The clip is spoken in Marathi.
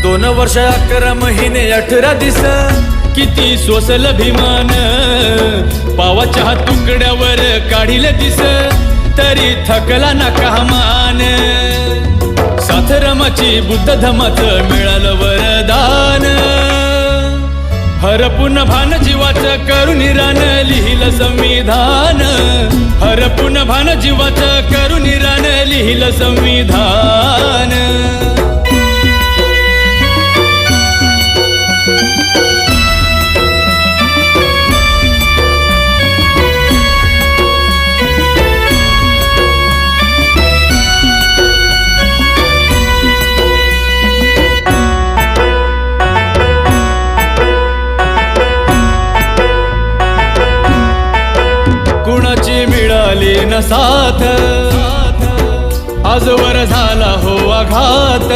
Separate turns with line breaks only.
2 वर्ष 11 महिने 18 दिस किती सोसल भीमान पावाच्या तुकड्यावर काढील दिस तरी थकला ना कामान साथरमाची बुद्ध धमाचं मिळालं वरदान हरपून भान जीवाचं करून रान लिहिलं संविधान हरपून भान जीवाचं करून रान लिहिलं संविधान कुणाची मिळाली न साथ आजवर झाला हो आघात